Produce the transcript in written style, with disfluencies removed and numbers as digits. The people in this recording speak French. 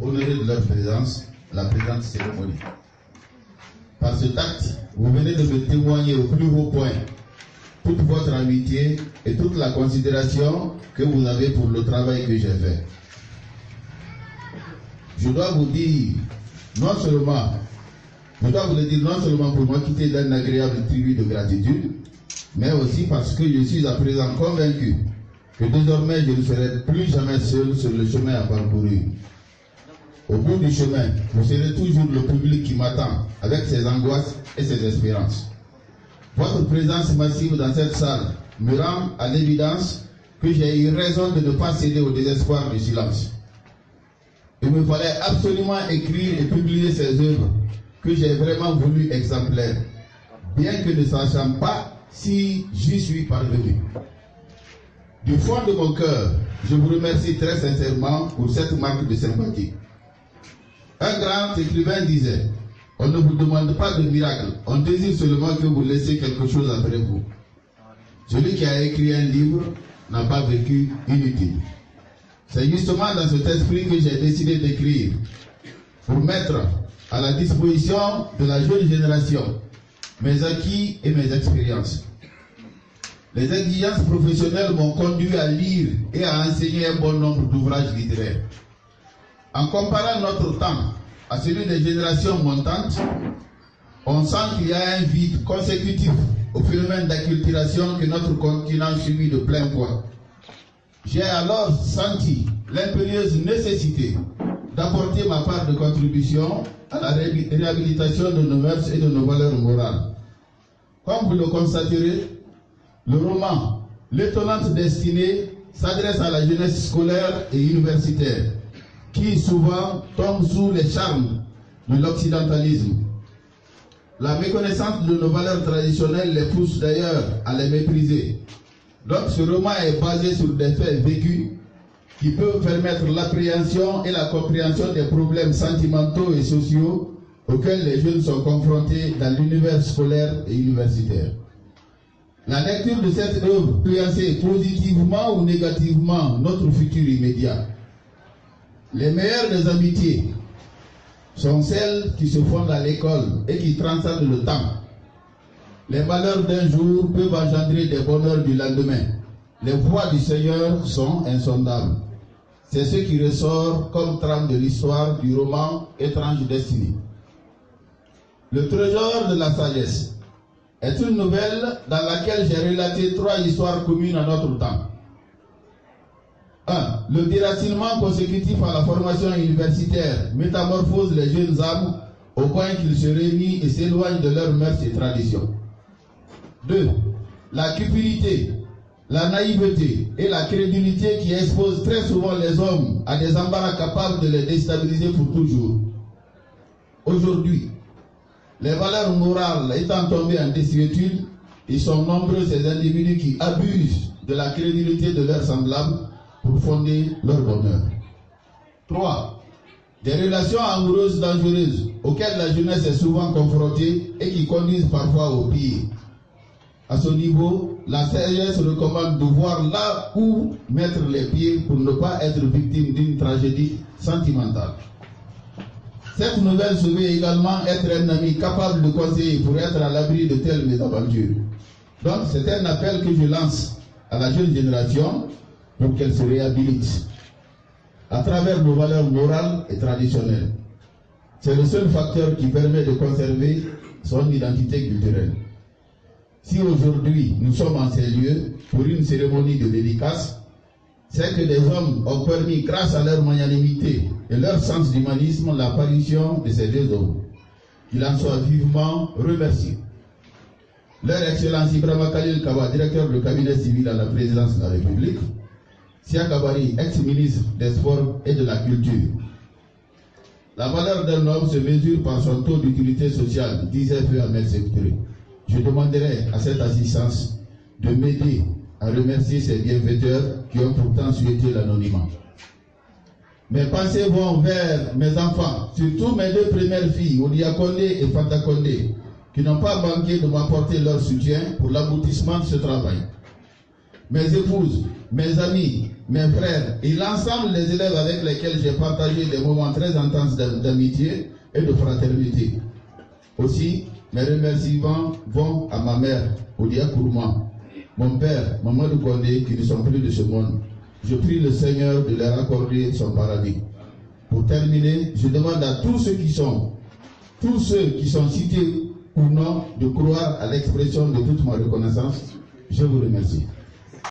honorer de leur présence la présente cérémonie. Par cet acte, vous venez de me témoigner au plus haut point toute votre amitié et toute la considération que vous avez pour le travail que j'ai fait. Je dois vous le dire non seulement pour m'acquitter d'un agréable tribut de gratitude, mais aussi parce que je suis à présent convaincu que désormais je ne serai plus jamais seul sur le chemin à parcourir. Au bout du chemin, vous serez toujours le public qui m'attend avec ses angoisses et ses espérances. Votre présence massive dans cette salle me rend à l'évidence que j'ai eu raison de ne pas céder au désespoir du silence. Il me fallait absolument écrire et publier ces œuvres que j'ai vraiment voulu exemplaires, bien que ne sachant pas si j'y suis parvenu. Du fond de mon cœur, je vous remercie très sincèrement pour cette marque de sympathie. Un grand écrivain disait: on ne vous demande pas de miracle, on désire seulement que vous laissiez quelque chose après vous. Celui qui a écrit un livre n'a pas vécu inutile. C'est justement dans cet esprit que j'ai décidé d'écrire, pour mettre à la disposition de la jeune génération mes acquis et mes expériences. Les exigences professionnelles m'ont conduit à lire et à enseigner un bon nombre d'ouvrages littéraires. En comparant notre temps à celui des générations montantes, on sent qu'il y a un vide consécutif au phénomène d'acculturation que notre continent subit de plein fouet. J'ai alors senti l'impérieuse nécessité d'apporter ma part de contribution à la réhabilitation de nos mœurs et de nos valeurs morales. Comme vous le constaterez, le roman L'étonnante destinée s'adresse à la jeunesse scolaire et universitaire, qui souvent tombe sous les charmes de l'occidentalisme. La méconnaissance de nos valeurs traditionnelles les pousse d'ailleurs à les mépriser. Donc ce roman est basé sur des faits vécus qui peuvent permettre l'appréhension et la compréhension des problèmes sentimentaux et sociaux auxquels les jeunes sont confrontés dans l'univers scolaire et universitaire. La lecture de cette œuvre peut influencer positivement ou négativement notre futur immédiat. Les meilleures des amitiés sont celles qui se fondent à l'école et qui transcendent le temps. Les malheurs d'un jour peuvent engendrer des bonheurs du lendemain. Les voies du Seigneur sont insondables. C'est ce qui ressort comme trame de l'histoire du roman Étrange Destinée. Le trésor de la sagesse est une nouvelle dans laquelle j'ai relaté 3 histoires communes à notre temps. 1. Le déracinement consécutif à la formation universitaire métamorphose les jeunes âmes au point qu'ils se réunissent et s'éloignent de leurs mœurs et traditions. 2. La cupidité, la naïveté et la crédulité qui exposent très souvent les hommes à des embarras capables de les déstabiliser pour toujours. Aujourd'hui, les valeurs morales étant tombées en désuétude, ils sont nombreux ces individus qui abusent de la crédulité de leurs semblables pour fonder leur bonheur. 3. Des relations amoureuses dangereuses auxquelles la jeunesse est souvent confrontée et qui conduisent parfois au pire. À ce niveau, la sagesse recommande de voir là où mettre les pieds pour ne pas être victime d'une tragédie sentimentale. Cette nouvelle se veut également être un ami capable de conseiller pour être à l'abri de telles mésaventures. Donc c'est un appel que je lance à la jeune génération pour qu'elle se réhabilite à travers nos valeurs morales et traditionnelles. C'est le seul facteur qui permet de conserver son identité culturelle. Si aujourd'hui nous sommes en ces lieux pour une cérémonie de dédicace, c'est que des hommes ont permis, grâce à leur magnanimité et leur sens d'humanisme, l'apparition de ces 2 hommes. Qu'il en soit vivement remercié. Leur Excellence Ibrahima Khalil Kaba, directeur du cabinet civil à la présidence de la République, Sia Kabari, ex-ministre des Sports et de la Culture. La valeur d'un homme se mesure par son taux d'utilité sociale, disait Feu Ahmed Sékou Touré. Je demanderai à cette assistance de m'aider à remercier ces bienfaiteurs qui ont pourtant souhaité l'anonymat. Mes pensées vont vers mes enfants, surtout mes 2 premières filles, Olia Kondé et Fanta Kondé, qui n'ont pas manqué de m'apporter leur soutien pour l'aboutissement de ce travail. Mes épouses, mes amis mes frères et l'ensemble des élèves avec lesquels j'ai partagé des moments très intenses d'amitié et de fraternité. Aussi, mes remerciements vont à ma mère, Odia Kourma, mon père, Mamadou Kondé, qui ne sont plus de ce monde. Je prie le Seigneur de leur accorder son paradis. Pour terminer, je demande à tous ceux qui sont cités ou non, de croire à l'expression de toute ma reconnaissance. Je vous remercie.